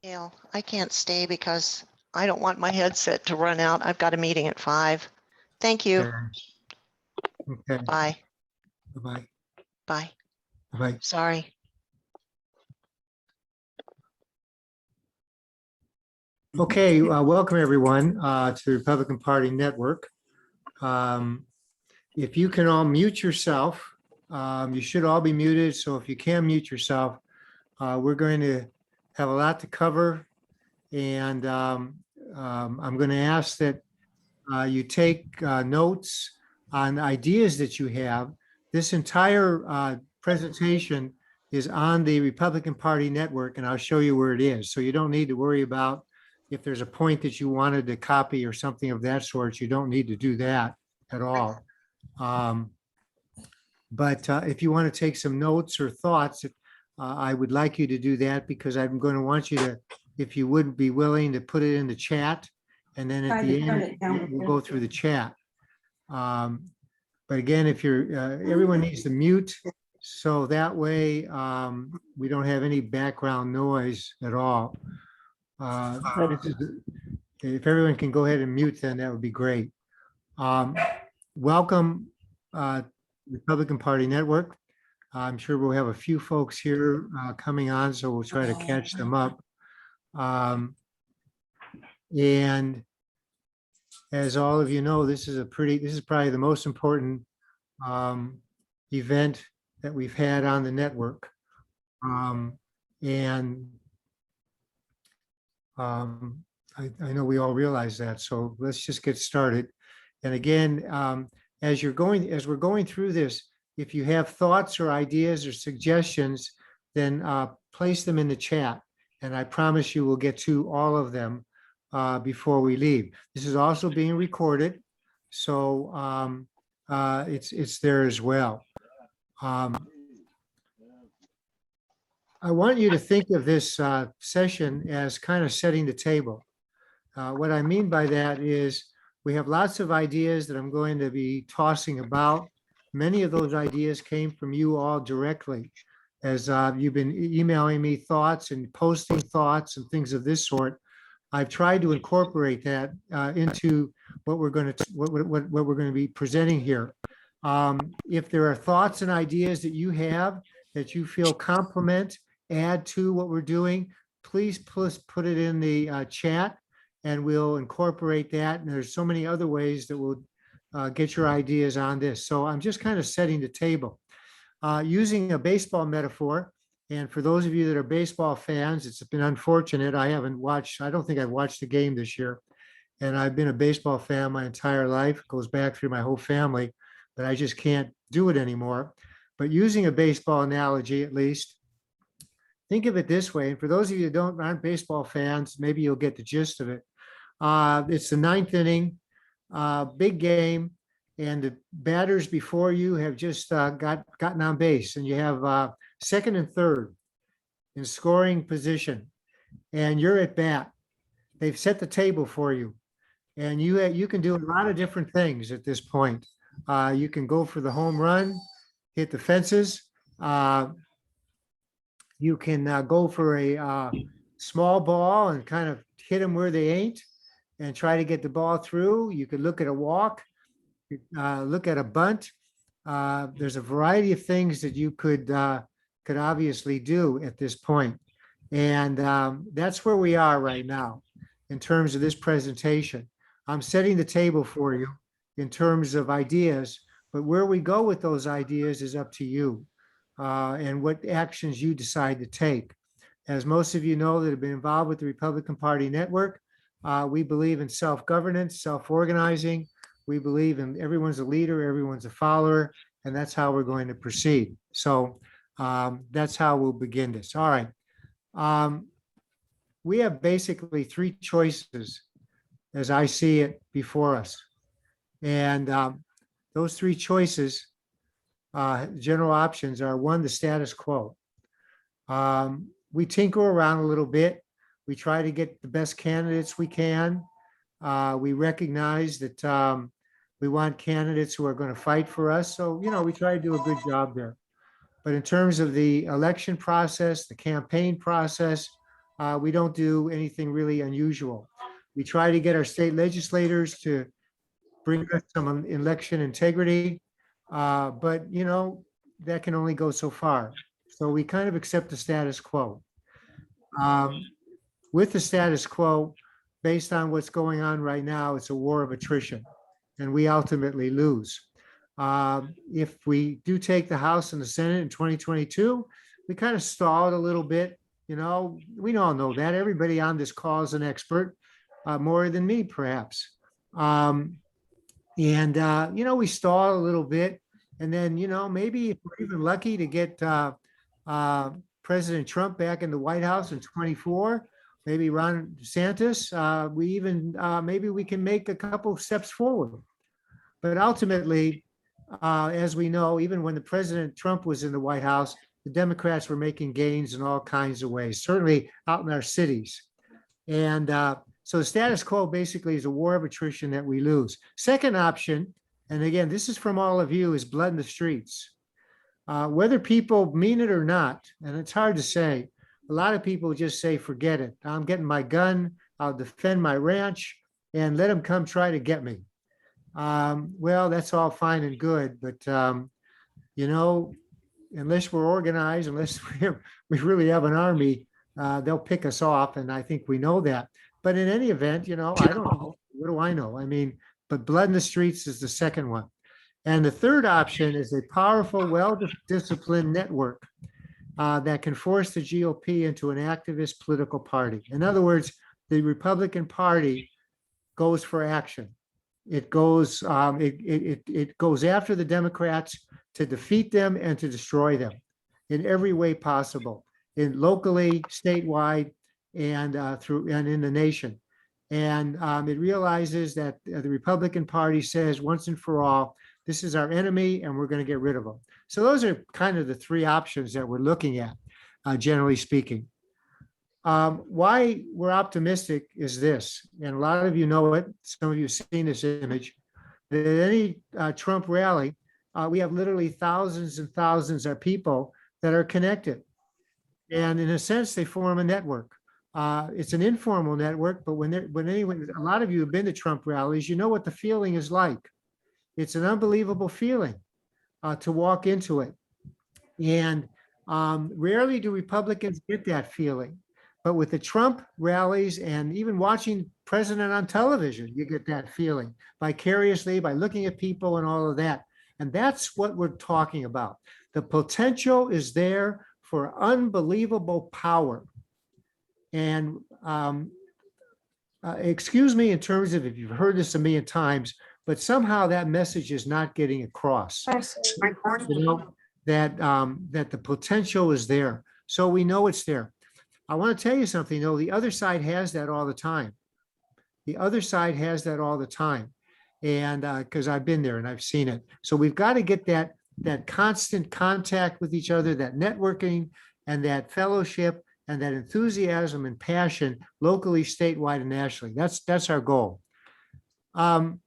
Gail, I can't stay because I don't want my headset to run out. I've got a meeting at 5. Thank you. Okay. Bye. Bye-bye. Bye. Bye-bye. Sorry. Okay, welcome everyone to the Republican Party Network. If you can all mute yourself, you should all be muted. So if you can mute yourself, we're going to have a lot to cover. And I'm going to ask that you take notes on ideas that you have. This entire presentation is on the Republican Party Network, and I'll show you where it is. So you don't need to worry about if there's a point that you wanted to copy or something of that sort. You don't need to do that at all. But if you want to take some notes or thoughts, I would like you to do that, because I'm going to want you to, if you would be willing to put it in the chat, and then at the end, we'll go through the chat. But again, if you're, everyone needs to mute, so that way we don't have any background noise at all. If everyone can go ahead and mute, then that would be great. Welcome, Republican Party Network. I'm sure we'll have a few folks here coming on, so we'll try to catch them up. And as all of you know, this is probably the most important event that we've had on the network. I know we all realize that, so let's just get started. And again, as we're going through this, if you have thoughts or ideas or suggestions, then place them in the chat, and I promise you we'll get to all of them before we leave. This is also being recorded, so it's there as well. I want you to think of this session as kind of setting the table. What I mean by that is we have lots of ideas that I'm going to be tossing about. Many of those ideas came from you all directly, as you've been emailing me thoughts and posting thoughts and things of this sort. I've tried to incorporate that into what we're going to be presenting here. If there are thoughts and ideas that you have that you feel complement, add to what we're doing, please put it in the chat, and we'll incorporate that. And there's so many other ways that we'll get your ideas on this. So I'm just kind of setting the table using a baseball metaphor. And for those of you that are baseball fans, it's been unfortunate. I don't think I've watched a game this year. And I've been a baseball fan my entire life. It goes back through my whole family, but I just can't do it anymore. But using a baseball analogy, at least, think of it this way. And for those of you that aren't baseball fans, maybe you'll get the gist of it. It's the 9th inning, big game, and the batters before you have just gotten on base, and you have second and third in scoring position, and you're at bat. They've set the table for you, and you can do a lot of different things at this point. You can go for the home run, hit the fences. You can go for a small ball and kind of hit them where they ain't and try to get the ball through. You could look at a walk, look at a bunt. There's a variety of things that you could obviously do at this point. And that's where we are right now in terms of this presentation. I'm setting the table for you in terms of ideas, but where we go with those ideas is up to you and what actions you decide to take. As most of you know that have been involved with the Republican Party Network, we believe in self-governance, self-organizing. We believe in everyone's a leader, everyone's a follower, and that's how we're going to proceed. So that's how we'll begin this. All right. We have basically 3 choices as I see it before us. And those 3 choices, general options, are: 1, the status quo. We tinker around a little bit. We try to get the best candidates we can. We recognize that we want candidates who are going to fight for us. So, we try to do a good job there. But in terms of the election process, the campaign process, we don't do anything really unusual. We try to get our state legislators to bring us some election integrity, but that can only go so far. So we kind of accept the status quo. With the status quo, based on what's going on right now, it's a war of attrition, and we ultimately lose. If we do take the House and the Senate in 2022, we kind of stalled a little bit. We all know that. Everybody on this call is an expert, more than me, perhaps. We stalled a little bit. And then, maybe if we're even lucky to get President Trump back in the White House in 24, maybe Ron DeSantis, maybe we can make a couple steps forward. But ultimately, as we know, even when the President Trump was in the White House, the Democrats were making gains in all kinds of ways, certainly out in our cities. And so the status quo basically is a war of attrition that we lose. Second option, and again, this is from all of you, is blood in the streets. Whether people mean it or not, and it's hard to say, a lot of people just say, forget it. I'm getting my gun, I'll defend my ranch, and let them come try to get me. Well, that's all fine and good, but unless we're organized, unless we really have an army, they'll pick us off, and I think we know that. But in any event, I don't know. What do I know? I mean, but blood in the streets is the second one. And the third option is a powerful, well-disciplined network that can force the GOP into an activist political party. In other words, the Republican Party goes for action. It goes it goes after the Democrats to defeat them and to destroy them in every way possible, locally, statewide, and in the nation. And it realizes that the Republican Party says once and for all, this is our enemy and we're going to get rid of them. So those are kind of the three options that we're looking at, generally speaking. Why we're optimistic is this, and a lot of you know it, some of you have seen this image, that at any Trump rally, we have literally thousands and thousands of people that are connected. And in a sense, they form a network. It's an informal network, but a lot of you have been to Trump rallies, you know what the feeling is like. It's an unbelievable feeling to walk into it. And rarely do Republicans get that feeling. But with the Trump rallies and even watching president on television, you get that feeling vicariously by looking at people and all of that. And that's what we're talking about. The potential is there for unbelievable power. And excuse me in terms of if you've heard this a million times, but somehow that message is not getting across. That the potential is there. So we know it's there. I want to tell you something, though. The other side has that all the time. The other side has that all the time. And because I've been there and I've seen it. So we've got to get that constant contact with each other, that networking and that fellowship and that enthusiasm and passion locally, statewide, and nationally. That's our goal. The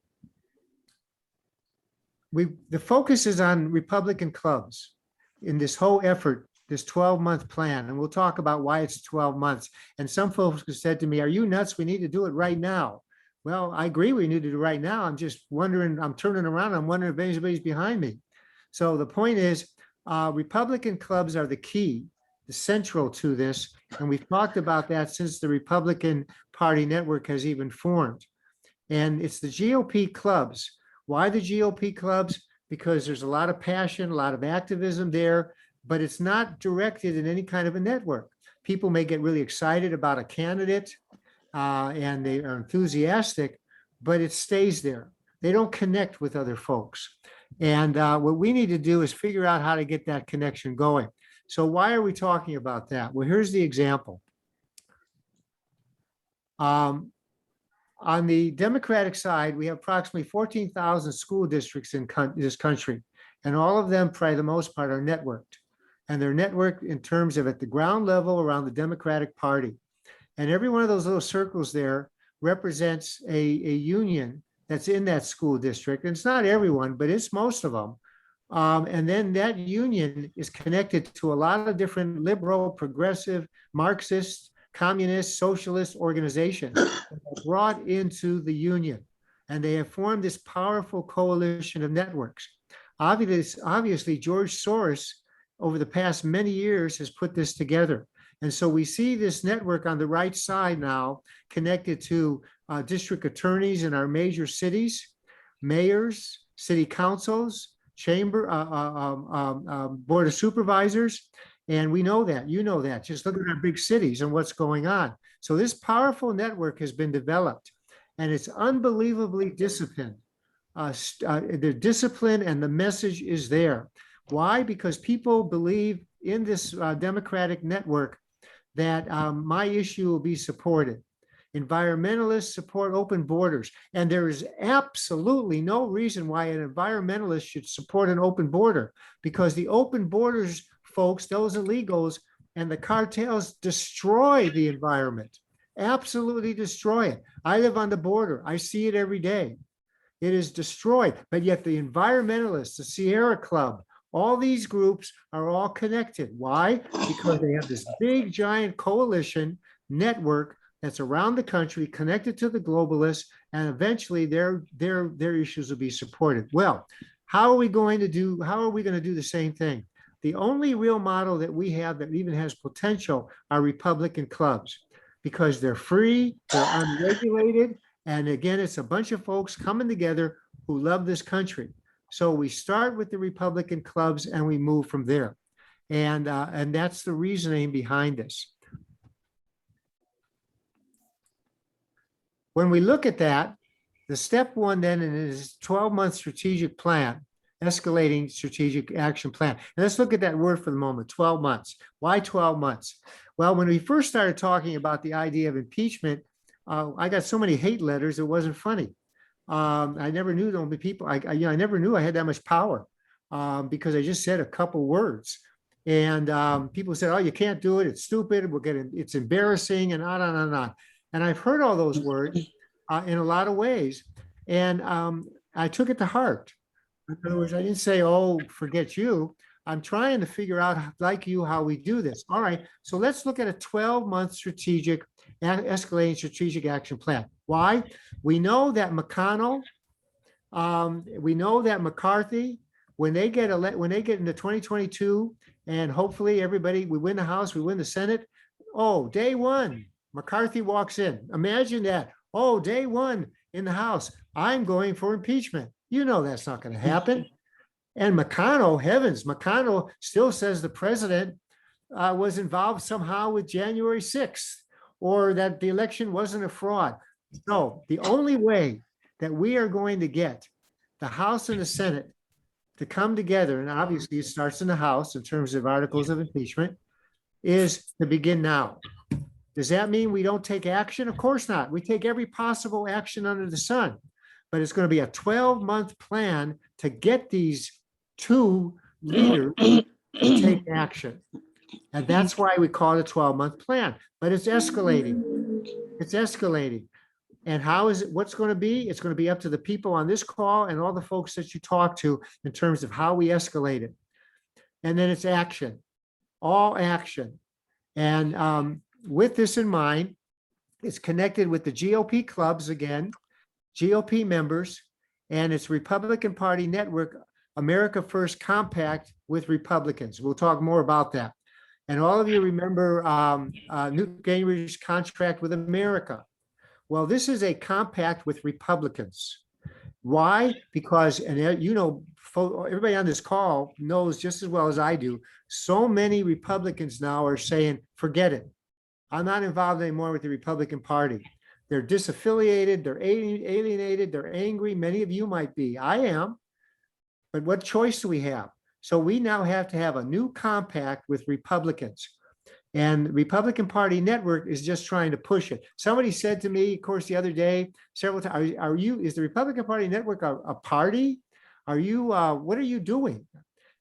focus is on Republican clubs in this whole effort, this 12-month plan. And we'll talk about why it's 12 months. And some folks have said to me, are you nuts? We need to do it right now. Well, I agree we need to do it right now. I'm just wondering, I'm turning around. I'm wondering if anybody's behind me. So the point is, Republican clubs are the key, the central to this. And we've talked about that since the Republican Party network has even formed. And it's the GOP clubs. Why the GOP clubs? Because there's a lot of passion, a lot of activism there, but it's not directed in any kind of a network. People may get really excited about a candidate and they are enthusiastic, but it stays there. They don't connect with other folks. And what we need to do is figure out how to get that connection going. So why are we talking about that? Well, here's the example. On the Democratic side, we have approximately 14,000 school districts in this country, and all of them, for the most part, are networked. And they're networked in terms of at the ground level around the Democratic Party. And every one of those little circles there represents a union that's in that school district. And it's not everyone, but it's most of them. And then that union is connected to a lot of different liberal, progressive, Marxist communist, socialist organizations that are brought into the union. And they have formed this powerful coalition of networks. Obviously, George Soros, over the past many years, has put this together. And so we see this network on the right side now connected to district attorneys in our major cities, mayors, city councils, board of supervisors. And we know that, you know that. Just look at our big cities and what's going on. So this powerful network has been developed, and it's unbelievably disciplined. The discipline and the message is there. Why? Because people believe in this democratic network that my issue will be supported. Environmentalists support open borders, and there is absolutely no reason why an environmentalist should support an open border, because the open borders folks, those illegals and the cartels, destroy the environment, absolutely destroy it. I live on the border. I see it every day. It is destroyed, but yet the environmentalists, the Sierra Club, all these groups are all connected. Why? Because they have this big, giant coalition network that's around the country, connected to the globalists, and eventually their issues will be supported. Well, how are we going to do the same thing? The only real model that we have that even has potential are Republican clubs, because they're free, they're unregulated, and again, it's a bunch of folks coming together who love this country. So we start with the Republican clubs and we move from there. And that's the reasoning behind this. When we look at that, the step one then in his 12-month strategic plan, escalating strategic action plan. And let's look at that word for the moment, 12 months. Why 12 months? Well, when we first started talking about the idea of impeachment, I got so many hate letters, it wasn't funny. I never knew there would be people, I never knew I had that much power because I just said a couple words. And people said, oh, you can't do it, it's stupid, it's embarrassing, and on and on and on. And I've heard all those words in a lot of ways. And I took it to heart. In other words, I didn't say, oh, forget you. I'm trying to figure out, like you, how we do this. All right, so let's look at a 12-month escalating strategic action plan. Why? We know that McConnell, we know that McCarthy, when they get into 2022, and hopefully we win the House, we win the Senate. Oh, day one, McCarthy walks in. Imagine that. Oh, day one in the House, I'm going for impeachment. You know that's not going to happen. And McConnell, heavens, McConnell still says the president was involved somehow with January 6th, or that the election wasn't a fraud. So the only way that we are going to get the House and the Senate to come together, and obviously it starts in the House in terms of articles of impeachment, is to begin now. Does that mean we don't take action? Of course not. We take every possible action under the sun. But it's going to be a 12-month plan to get these two leaders to take action. And that's why we call it a 12-month plan. But it's escalating. It's escalating. And what's going to be? It's going to be up to the people on this call and all the folks that you talk to in terms of how we escalate it. And then it's action, all action. And with this in mind, it's connected with the GOP clubs again, GOP members, and its Republican Party network, America First Compact with Republicans. We'll talk more about that. And all of you remember Newt Gingrich's contract with America. Well, this is a compact with Republicans. Why? Because, and everybody on this call knows just as well as I do, so many Republicans now are saying, forget it. I'm not involved anymore with the Republican Party. They're disaffiliated, they're alienated, they're angry. Many of you might be. I am. But what choice do we have? So we now have to have a new compact with Republicans. And the Republican Party network is just trying to push it. Somebody said to me, of course, the other day, several times, is the Republican Party network a party? What are you doing?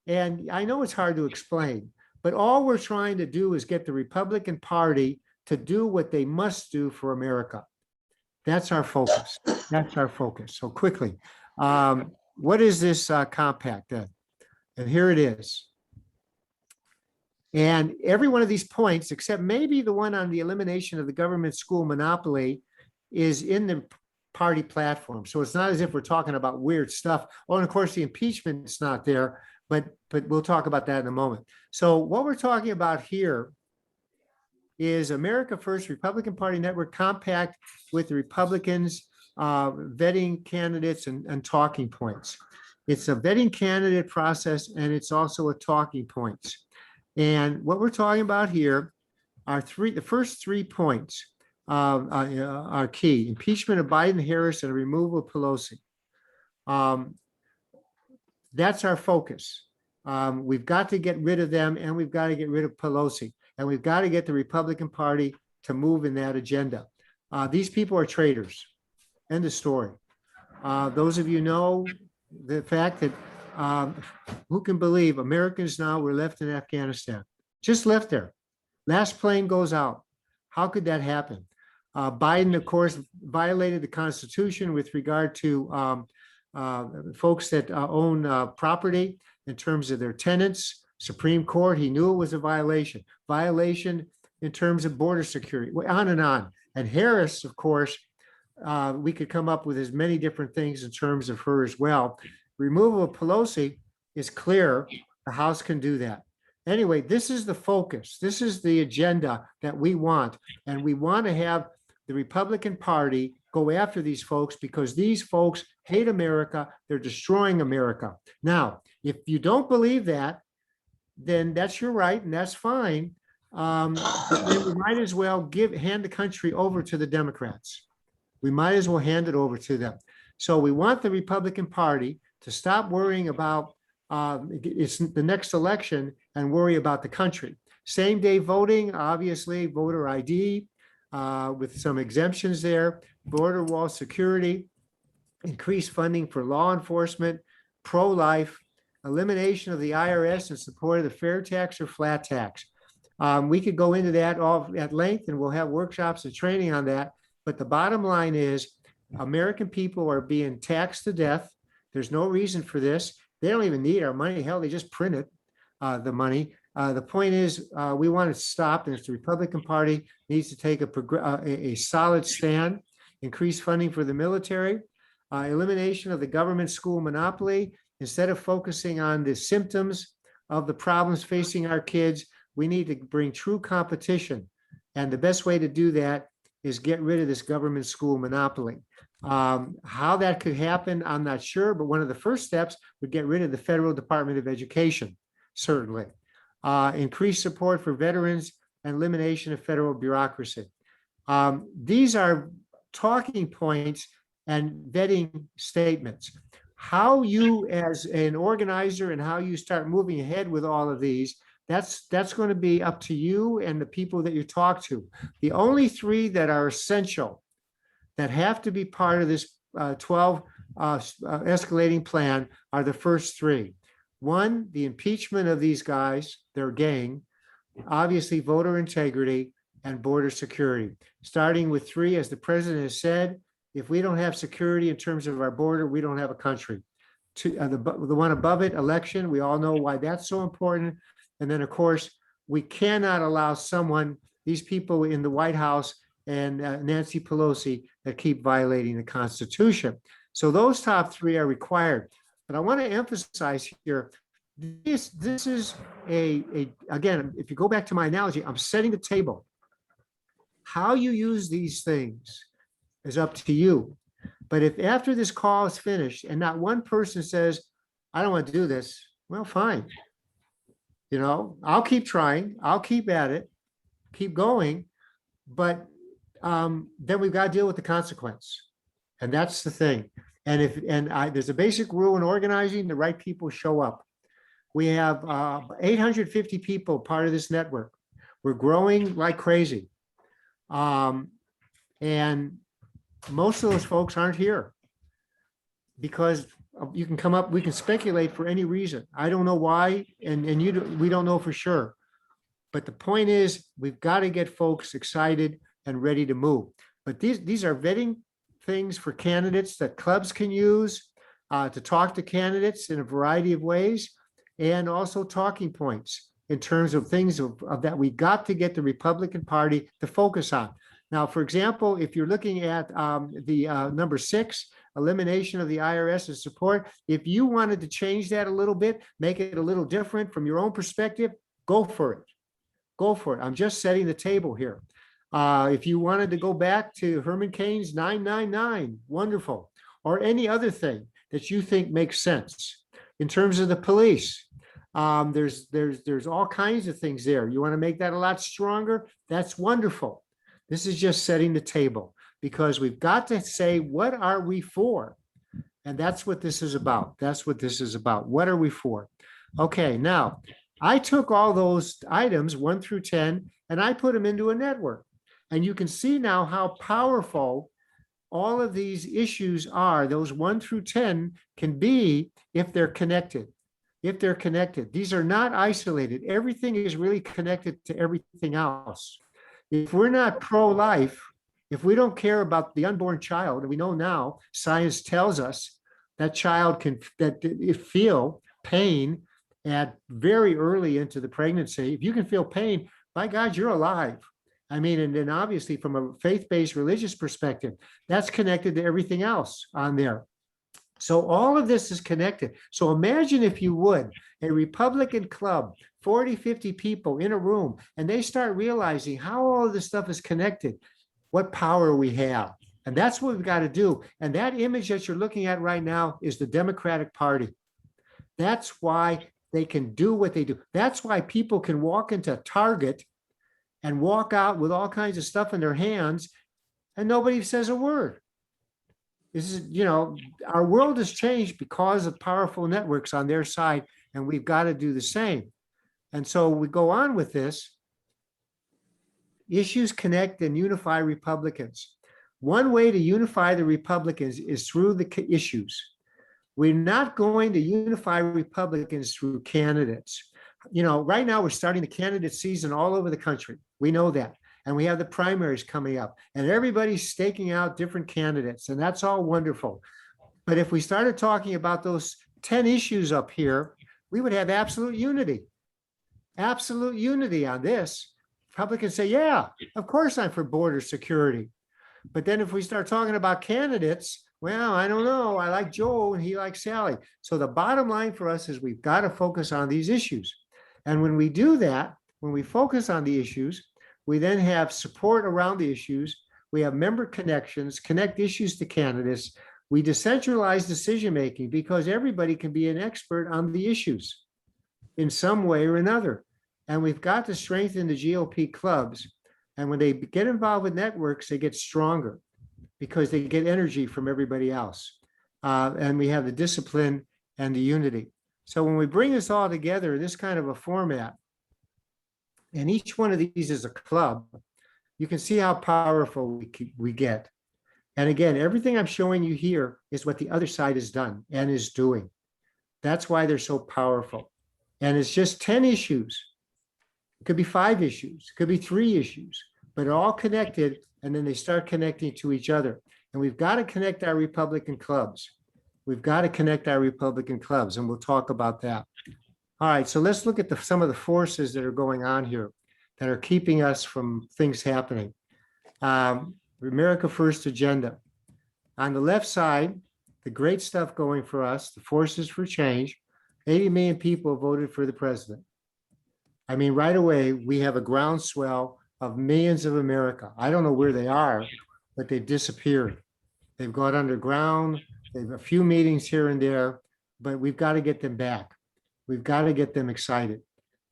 And I know it's hard to explain, but all we're trying to do is get the Republican Party to do what they must do for America. That's our focus. That's our focus. So quickly, what is this compact then? And here it is. And every one of these points, except maybe the one on the elimination of the government school monopoly, is in the party platform. So it's not as if we're talking about weird stuff. Oh, and of course, the impeachment's not there, but we'll talk about that in a moment. So what we're talking about here is America First Republican Party Network Compact with the Republicans vetting candidates and talking points. It's a vetting candidate process, and it's also a talking points. And what we're talking about here are the first 3 points are key: impeachment of Biden, Harris, and removal of Pelosi. That's our focus. We've got to get rid of them, and we've got to get rid of Pelosi, and we've got to get the Republican Party to move in that agenda. These people are traitors. End of story. Those of you know the fact that who can believe Americans now were left in Afghanistan, just left there. Last plane goes out. How could that happen? Biden, of course, violated the Constitution with regard to folks that own property in terms of their tenants. Supreme Court, he knew it was a violation. Violation in terms of border security, on and on. And Harris, of course, we could come up with as many different things in terms of her as well. Removal of Pelosi is clear. The House can do that. Anyway, this is the focus. This is the agenda that we want. And we want to have the Republican Party go after these folks because these folks hate America. They're destroying America. Now, if you don't believe that, then that's your right, and that's fine. Then we might as well hand the country over to the Democrats. We might as well hand it over to them. So we want the Republican Party to stop worrying about it's the next election and worry about the country. Same day voting, obviously, voter ID with some exemptions there, border wall security, increased funding for law enforcement, pro-life, elimination of the IRS in support of the fair tax or flat tax. We could go into that all at length, and we'll have workshops and training on that. But the bottom line is American people are being taxed to death. There's no reason for this. They don't even need our money. Hell, they just print it, the money. The point is we want it to stop, and it's the Republican Party needs to take a solid stand, increase funding for the military, elimination of the government school monopoly. Instead of focusing on the symptoms of the problems facing our kids, we need to bring true competition. And the best way to do that is get rid of this government school monopoly. How that could happen, I'm not sure, but one of the first steps would get rid of the Federal Department of Education, certainly. Increase support for veterans and elimination of federal bureaucracy. These are talking points and vetting statements. How you as an organizer and how you start moving ahead with all of these, that's going to be up to you and the people that you talk to. The only 3 that are essential, that have to be part of this 12 escalating plan are the first 3. 1, the impeachment of these guys, their gang, obviously voter integrity and border security. Starting with 3, as the president has said, if we don't have security in terms of our border, we don't have a country. The one above it, election, we all know why that's so important. And then, of course, we cannot allow these people in the White House and Nancy Pelosi that keep violating the Constitution. So those top 3 are required. But I want to emphasize here, this is again, if you go back to my analogy, I'm setting the table. How you use these things is up to you. But if after this call is finished and not one person says, I don't want to do this, well, fine. You know, I'll keep trying. I'll keep at it, keep going. But then we've got to deal with the consequence. And that's the thing. And there's a basic rule in organizing: the right people show up. We have 850 people part of this network. We're growing like crazy. And most of those folks aren't here because you can come up, we can speculate for any reason. I don't know why, and we don't know for sure. But the point is, we've got to get folks excited and ready to move. But these are vetting things for candidates that clubs can use to talk to candidates in a variety of ways, and also talking points. in terms of things of that we got to get the Republican Party to focus on. Now, for example, if you're looking at the number 6, elimination of the IRS's support, if you wanted to change that a little bit, make it a little different from your own perspective, go for it. Go for it. I'm just setting the table here. If you wanted to go back to Herman Cain's 999, wonderful. Or any other thing that you think makes sense. In terms of the police, there's all kinds of things there. You want to make that a lot stronger? That's wonderful. This is just setting the table because we've got to say, what are we for? And that's what this is about. That's what this is about. What are we for? Okay, now I took all those items 1 through 10 and I put them into a network. And you can see now how powerful all of these issues are. Those 1 through 10 can be if they're connected. If they're connected, these are not isolated. Everything is really connected to everything else. If we're not pro-life, if we don't care about the unborn child, and we know now, science tells us that child can feel pain at very early into the pregnancy. If you can feel pain, by God, you're alive. I mean, and then obviously from a faith-based religious perspective, that's connected to everything else on there. So all of this is connected. So imagine, if you would, a Republican club, 40, 50 people in a room, and they start realizing how all of this stuff is connected, what power we have. And that's what we've got to do. And that image that you're looking at right now is the Democratic Party. That's why they can do what they do. That's why people can walk into Target and walk out with all kinds of stuff in their hands and nobody says a word. This is, our world has changed because of powerful networks on their side, and we've got to do the same. And so we go on with this. Issues connect and unify Republicans. One way to unify the Republicans is through the issues. We're not going to unify Republicans through candidates. Right now we're starting the candidate season all over the country. We know that. And we have the primaries coming up and everybody's staking out different candidates, and that's all wonderful. But if we started talking about those 10 issues up here, we would have absolute unity on this. Republicans say, yeah, of course I'm for border security. But then if we start talking about candidates, well, I don't know. I like Joe and he likes Sally. So the bottom line for us is we've got to focus on these issues. And when we do that, when we focus on the issues, we then have support around the issues. We have member connections, connect issues to candidates. We decentralize decision-making because everybody can be an expert on the issues in some way or another. And we've got to strengthen the GOP clubs. And when they get involved with networks, they get stronger because they get energy from everybody else. And we have the discipline and the unity. So when we bring this all together in this kind of a format, and each one of these is a club, you can see how powerful we get. And again, everything I'm showing you here is what the other side has done and is doing. That's why they're so powerful. And it's just 10 issues. It could be 5 issues, it could be 3 issues, but all connected, and then they start connecting to each other. And we've got to connect our Republican clubs. We've got to connect our Republican clubs, and we'll talk about that. All right, so let's look at some of the forces that are going on here that are keeping us from things happening. America First agenda. On the left side, the great stuff going for us, the forces for change. 80 million people voted for the president. I mean, right away, we have a groundswell of millions of America. I don't know where they are, but they've disappeared. They've gone underground. They've a few meetings here and there, but we've got to get them back. We've got to get them excited.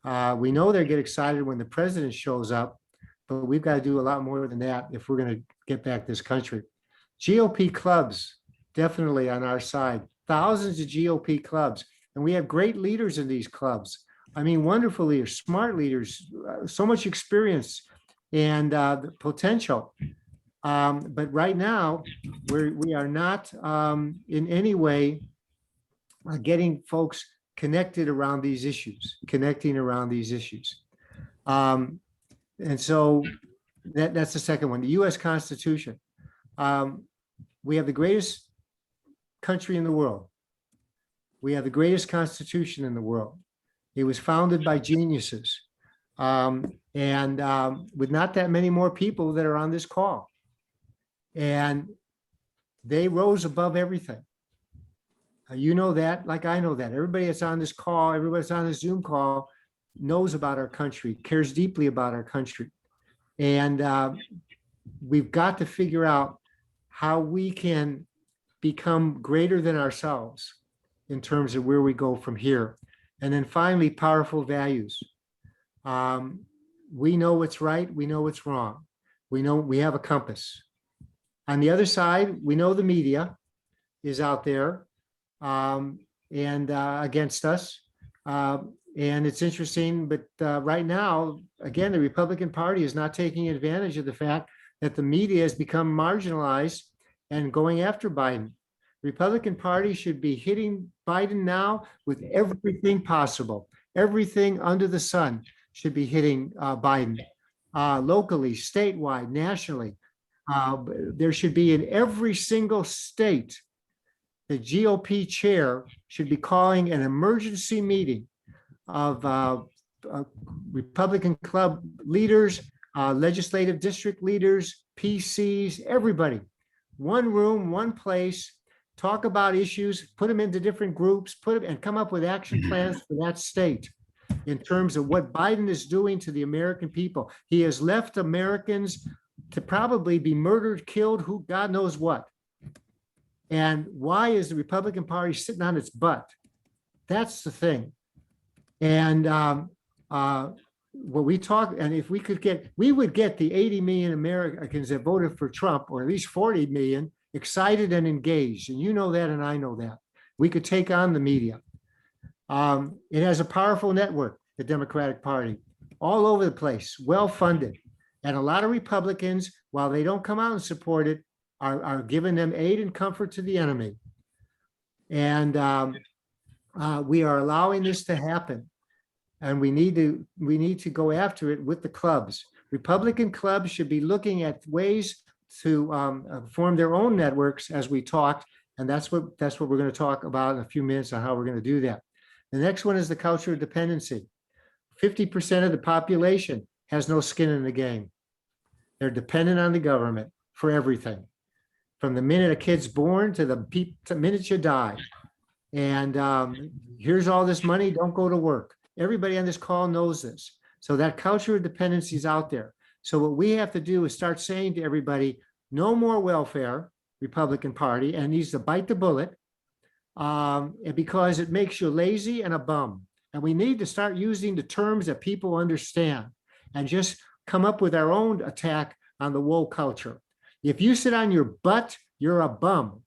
We know they get excited when the president shows up, but we've got to do a lot more than that if we're going to get back this country. GOP clubs, definitely on our side. Thousands of GOP clubs. And we have great leaders in these clubs. I mean, wonderful leaders, smart leaders, so much experience and the potential. But right now, we are not in any way getting folks connected around these issues, connecting around these issues. And so that's the second one, the US Constitution. We have the greatest country in the world. We have the greatest Constitution in the world. It was founded by geniuses. With not that many more people that are on this call. And they rose above everything. You know that, like I know that. Everybody that's on this call, everybody that's on this Zoom call knows about our country, cares deeply about our country. And we've got to figure out how we can become greater than ourselves in terms of where we go from here. And then finally, powerful values. We know what's right. We know what's wrong. We know we have a compass. On the other side, we know the media is out there against us. And it's interesting, but right now, again, the Republican Party is not taking advantage of the fact that the media has become marginalized and going after Biden. The Republican Party should be hitting Biden now with everything possible. Everything under the sun should be hitting Biden, locally, statewide, nationally. There should be in every single state, the GOP chair should be calling an emergency meeting of Republican club leaders, legislative district leaders, PCs, everybody. One room, one place, talk about issues, put them into different groups, and come up with action plans for that state in terms of what Biden is doing to the American people. He has left Americans to probably be murdered, killed, who God knows what. And why is the Republican Party sitting on its butt? That's the thing. And what we talk, and if we could get, we would get the 80 million Americans that voted for Trump, or at least 40 million, excited and engaged. And you know that, and I know that. We could take on the media. It has a powerful network, the Democratic Party, all over the place, well-funded. And a lot of Republicans, while they don't come out and support it, are giving them aid and comfort to the enemy. And we are allowing this to happen. And we need to go after it with the clubs. Republican clubs should be looking at ways to form their own networks, as we talked. And that's what we're going to talk about in a few minutes on how we're going to do that. The next one is the culture of dependency. 50% of the population has no skin in the game. They're dependent on the government for everything, from the minute a kid's born to the minute you die. And here's all this money, don't go to work. Everybody on this call knows this. So that culture of dependency is out there. So what we have to do is start saying to everybody, no more welfare, Republican Party, and needs to bite the bullet because it makes you lazy and a bum. And we need to start using the terms that people understand and just come up with our own attack on the woke culture. If you sit on your butt, you're a bum.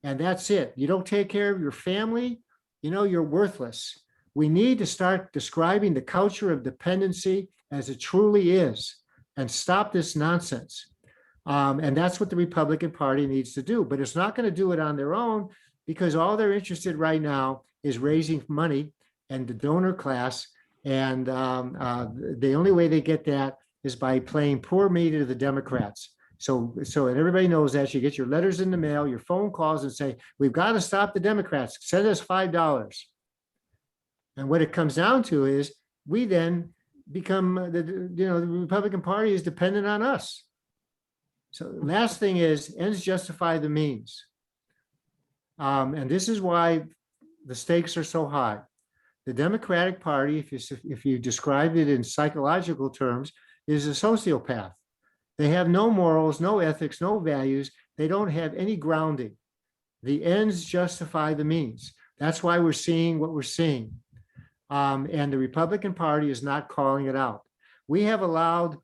And that's it. You don't take care of your family, you're worthless. We need to start describing the culture of dependency as it truly is and stop this nonsense. And that's what the Republican Party needs to do. But it's not going to do it on their own, because all they're interested right now is raising money and the donor class. And the only way they get that is by playing poor me to the Democrats. So and everybody knows that. You get your letters in the mail, your phone calls, and say, we've got to stop the Democrats. Send us $5. And what it comes down to is we then become the Republican Party is dependent on us. So the last thing is ends justify the means. And this is why the stakes are so high. The Democratic Party, if you describe it in psychological terms, is a sociopath. They have no morals, no ethics, no values. They don't have any grounding. The ends justify the means. That's why we're seeing what we're seeing. And the Republican Party is not calling it out. We have allowed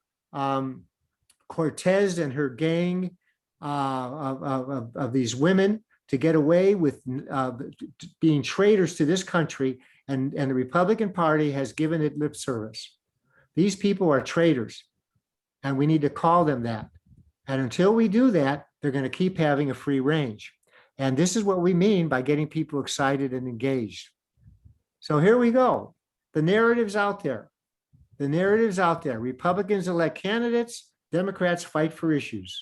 Cortez and her gang of these women to get away with being traitors to this country, and the Republican Party has given it lip service. These people are traitors, and we need to call them that. And until we do that, they're going to keep having a free range. And this is what we mean by getting people excited and engaged. So here we go. The narrative's out there. The narrative's out there. Republicans elect candidates, Democrats fight for issues.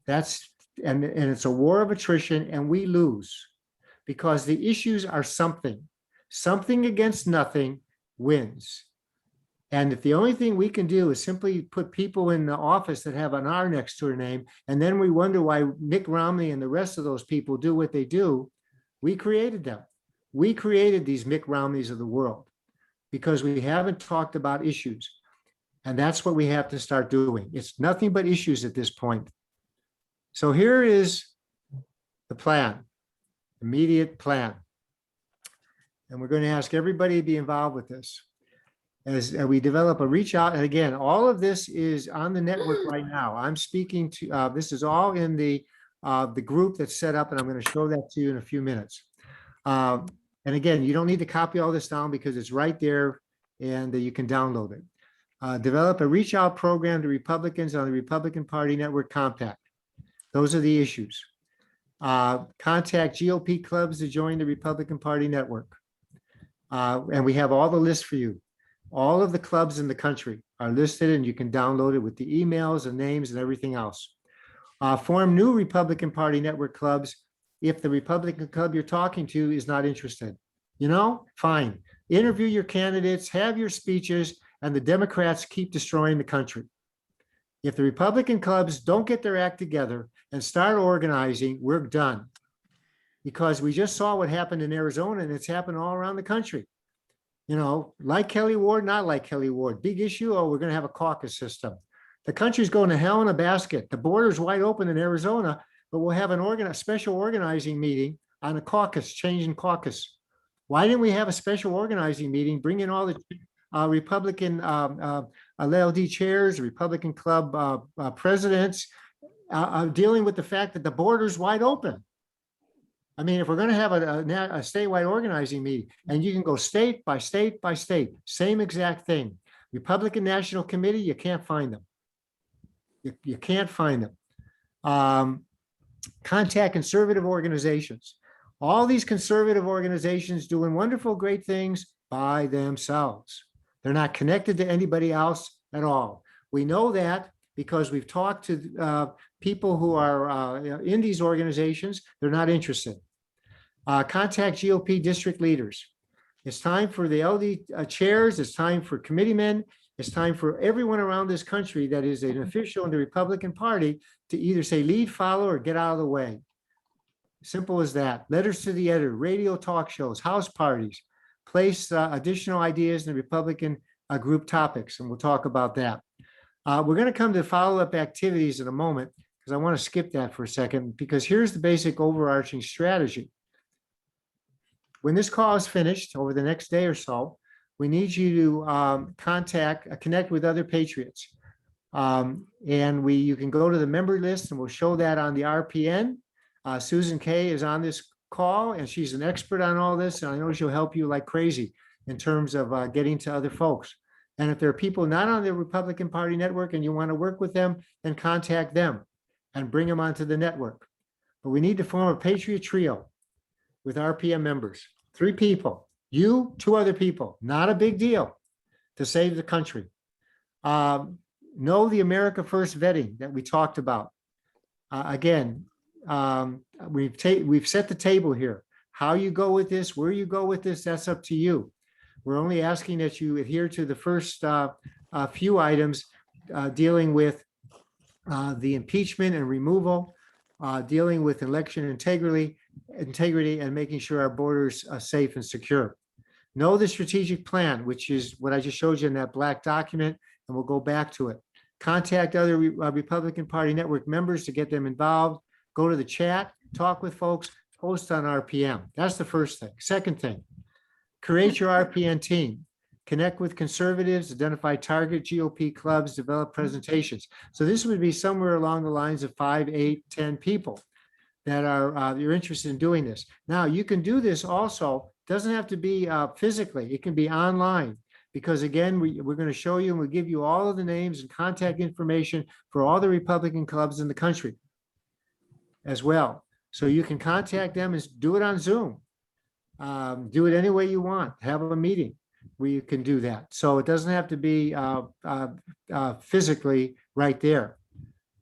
And it's a war of attrition, and we lose because the issues are something. Something against nothing wins. And if the only thing we can do is simply put people in the office that have an R next to their name, and then we wonder why Mitt Romney and the rest of those people do what they do, we created them. We created these Mitt Romneys of the world because we haven't talked about issues. And that's what we have to start doing. It's nothing but issues at this point. So here is the plan, immediate plan. And we're going to ask everybody to be involved with this. As we develop a reach out, and again, all of this is on the network right now. I'm speaking to, this is all in the group that's set up, and I'm going to show that to you in a few minutes. And again, you don't need to copy all this down because it's right there and you can download it. Develop a reach out program to Republicans on the Republican Party Network Compact. Those are the issues. Contact GOP clubs to join the Republican Party Network. And we have all the lists for you. All of the clubs in the country are listed and you can download it with the emails and names and everything else. Form new Republican Party Network clubs if the Republican club you're talking to is not interested. You know, fine. Interview your candidates, have your speeches, and the Democrats keep destroying the country. If the Republican clubs don't get their act together and start organizing, we're done. Because we just saw what happened in Arizona and it's happened all around the country. You know, like Kelly Ward, not like Kelly Ward. Big issue, oh, we're going to have a caucus system. The country's going to hell in a basket. The border's wide open in Arizona, but we'll have a special organizing meeting on a caucus, changing caucus. Why didn't we have a special organizing meeting, bring in all the Republican LLD chairs, Republican club presidents, dealing with the fact that the border's wide open? I mean, if we're going to have a statewide organizing meeting, and you can go state by state by state, same exact thing. Republican National Committee, you can't find them. You can't find them. Contact conservative organizations. All these conservative organizations doing wonderful, great things by themselves. They're not connected to anybody else at all. We know that because we've talked to people who are in these organizations. They're not interested. Contact GOP district leaders. It's time for the LD chairs. It's time for committeemen. It's time for everyone around this country that is an official in the Republican Party to either say lead, follow, or get out of the way. Simple as that. Letters to the editor, radio talk shows, house parties, place additional ideas in the Republican group topics, and we'll talk about that. We're going to come to follow-up activities in a moment because I want to skip that for a second because here's the basic overarching strategy. When this call is finished over the next day or so, we need you to connect with other patriots. And you can go to the member list and we'll show that on the RPN. Susan Kay is on this call and she's an expert on all this. And I know she'll help you like crazy in terms of getting to other folks. And if there are people not on the Republican Party network and you want to work with them, then contact them and bring them onto the network. But we need to form a Patriot trio with RPM members, 3 people, you, 2 other people, not a big deal to save the country. Know the America First vetting that we talked about. Again, we've set the table here. How you go with this, where you go with this, that's up to you. We're only asking that you adhere to the first few items dealing with the impeachment and removal, dealing with election integrity and making sure our borders are safe and secure. Know the strategic plan, which is what I just showed you in that black document, and we'll go back to it. Contact other Republican Party network members to get them involved. Go to the chat, talk with folks, post on RPM. That's the first thing. Second thing, create your RPN team. Connect with conservatives, identify target GOP clubs, develop presentations. So this would be somewhere along the lines of 5, 8, 10 people that are you're interested in doing this. Now you can do this also. Doesn't have to be physically. It can be online because again, we're going to show you and we'll give you all of the names and contact information for all the Republican clubs in the country as well. So you can contact them and do it on Zoom. Do it any way you want. Have a meeting where you can do that. So it doesn't have to be physically right there.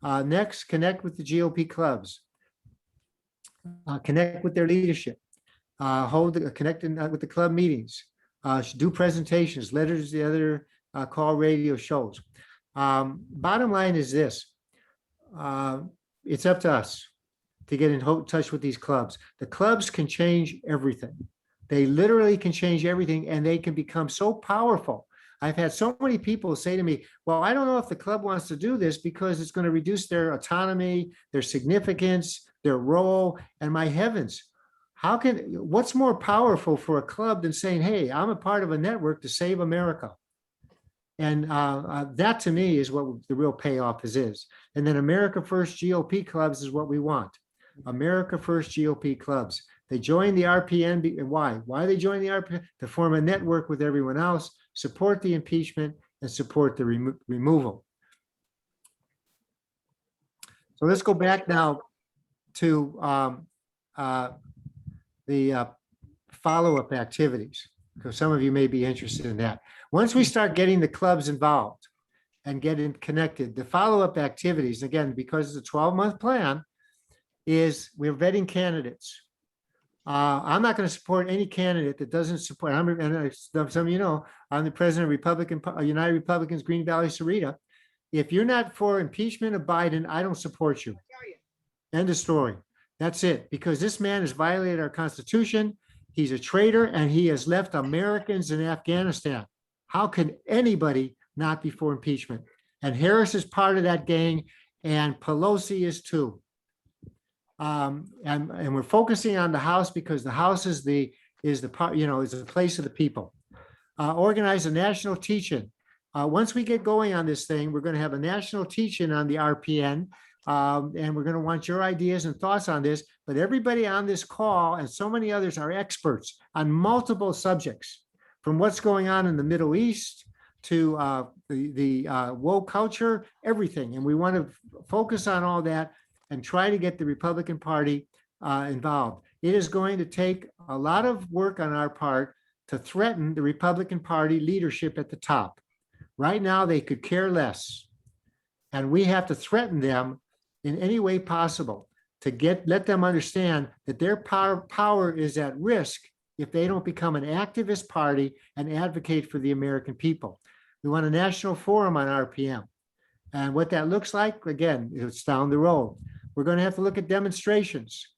Next, connect with the GOP clubs. Connect with their leadership. connecting with the club meetings, do presentations, letters, the other call radio shows. Bottom line is this. It's up to us to get in touch with these clubs. The clubs can change everything. They literally can change everything, and they can become so powerful. I've had so many people say to me, well, I don't know if the club wants to do this because it's going to reduce their autonomy, their significance, their role. And my heavens, what's more powerful for a club than saying, hey, I'm a part of a network to save America? And that to me is what the real payoff is. And then America First GOP clubs is what we want. America First GOP clubs. They join the RPN. Why? Why they join the RPN? To form a network with everyone else, support the impeachment, and support the removal. So let's go back now to the follow-up activities, because some of you may be interested in that. Once we start getting the clubs involved and getting connected, the follow-up activities, again, because it's a 12-month plan, is we're vetting candidates. I'm not going to support any candidate that doesn't support. Some of you know, I'm the president of United Republicans, Green Valley, Sarita. If you're not for impeachment of Biden, I don't support you. End of story. That's it. Because this man has violated our Constitution. He's a traitor, and he has left Americans in Afghanistan. How can anybody not be for impeachment? And Harris is part of that gang, and Pelosi is too. And we're focusing on the House because the House is the place of the people. Organize a national teach-in. Once we get going on this thing, we're going to have a national teach-in on the RPN, and we're going to want your ideas and thoughts on this. But everybody on this call and so many others are experts on multiple subjects, from what's going on in the Middle East to the woke culture, everything. And we want to focus on all that and try to get the Republican Party involved. It is going to take a lot of work on our part to threaten the Republican Party leadership at the top. Right now, they could care less. And we have to threaten them in any way possible to let them understand that their power is at risk if they don't become an activist party and advocate for the American people. We want a national forum on RPM. And what that looks like, again, it's down the road. We're going to have to look at demonstrations,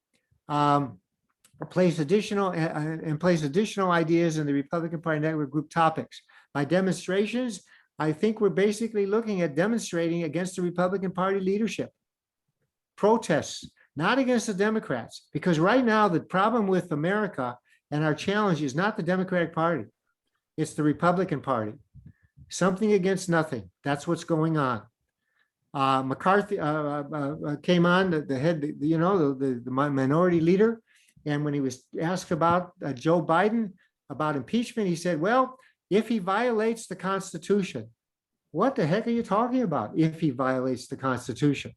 place additional ideas in the Republican Party Network Group topics. By demonstrations, I think we're basically looking at demonstrating against the Republican Party leadership. Protests, not against the Democrats, because right now the problem with America and our challenge is not the Democratic Party. It's the Republican Party. Something against nothing. That's what's going on. McCarthy came on, the head, the minority leader. And when he was asked about Joe Biden, about impeachment, he said, well, if he violates the Constitution, what the heck are you talking about if he violates the Constitution?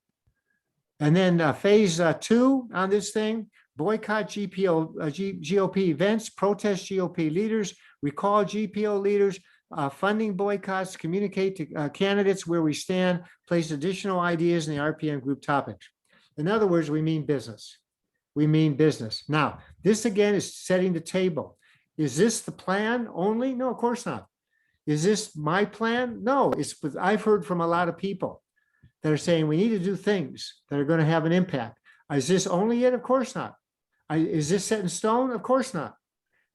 And then phase 2 on this thing, boycott GOP events, protest GOP leaders, recall GPO leaders, funding boycotts, communicate to candidates where we stand, place additional ideas in the RPM group topics. In other words, we mean business. We mean business. Now, this again is setting the table. Is this the plan only? No, of course not. Is this my plan? No, I've heard from a lot of people that are saying we need to do things that are going to have an impact. Is this only it? Of course not. Is this set in stone? Of course not.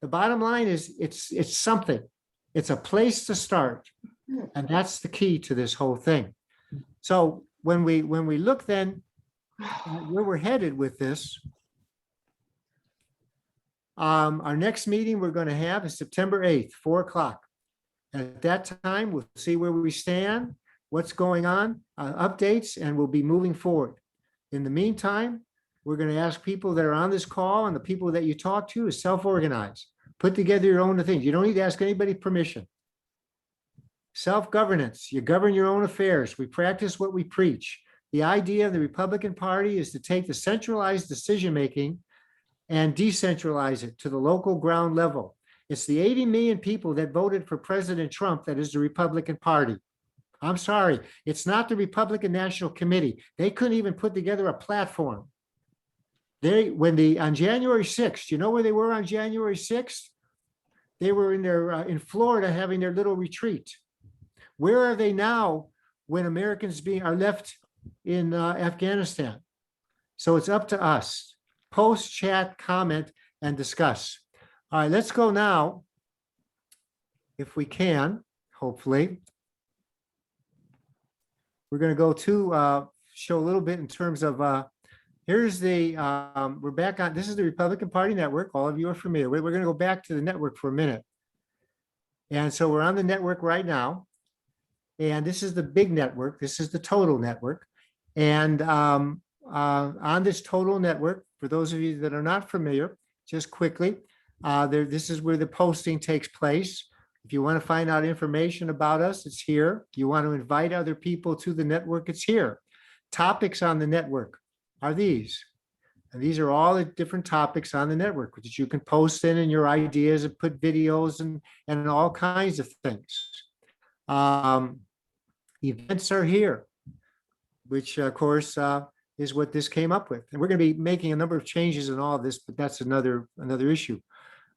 The bottom line is it's something. It's a place to start. And that's the key to this whole thing. So when we look then at where we're headed with this, our next meeting we're going to have is September 8th, 4:00. At that time, we'll see where we stand, what's going on, updates, and we'll be moving forward. In the meantime, we're going to ask people that are on this call and the people that you talk to is self-organize. Put together your own things. You don't need to ask anybody permission. Self-governance. You govern your own affairs. We practice what we preach. The idea of the Republican Party is to take the centralized decision-making and decentralize it to the local ground level. It's the 80 million people that voted for President Trump that is the Republican Party. I'm sorry, it's not the Republican National Committee. They couldn't even put together a platform. on January 6th, you know where they were on January 6th? They were in Florida having their little retreat. Where are they now when Americans are left in Afghanistan? So it's up to us. Post, chat, comment, and discuss. All right, let's go now, if we can, hopefully. We're going to go to show a little bit in terms of, here's the, we're back on, this is the Republican Party network. All of you are familiar with. We're going to go back to the network for a minute. And so we're on the network right now. And this is the big network. This is the total network. And on this total network, for those of you that are not familiar, just quickly, this is where the posting takes place. If you want to find out information about us, it's here. If you want to invite other people to the network, it's here. Topics on the network are these. And these are all the different topics on the network that you can post in your ideas and put videos and all kinds of things. Events are here, which of course is what this came up with. And we're going to be making a number of changes in all of this, but that's another issue.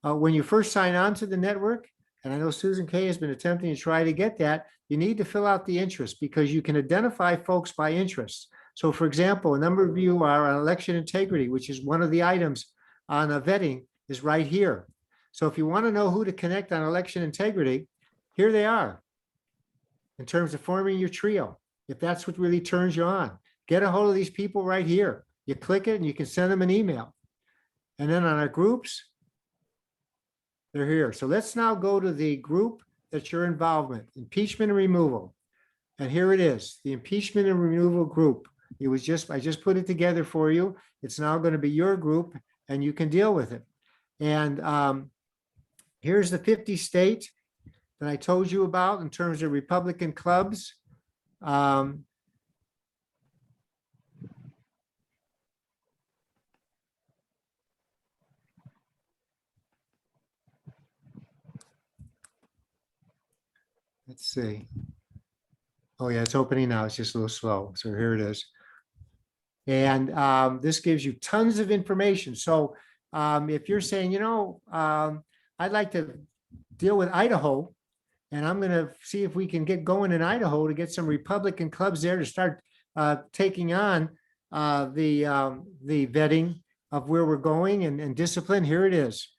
When you first sign on to the network, and I know Susan Kay has been attempting to try to get that, you need to fill out the interest because you can identify folks by interest. So for example, a number of you are on election integrity, which is one of the items on vetting is right here. So if you want to know who to connect on election integrity, here they are in terms of forming your trio. If that's what really turns you on, get a hold of these people right here. You click it and you can send them an email. And then on our groups, they're here. So let's now go to the group that's your involvement, impeachment and removal. And here it is, the impeachment and removal group. I just put it together for you. It's now going to be your group and you can deal with it. And here's the 50 state that I told you about in terms of Republican clubs. Let's see. Oh yeah, it's opening now. It's just a little slow. So here it is. And this gives you tons of information. So if you're saying, I'd like to deal with Idaho, and I'm going to see if we can get going in Idaho to get some Republican clubs there to start taking on the vetting of where we're going and discipline. Here it is.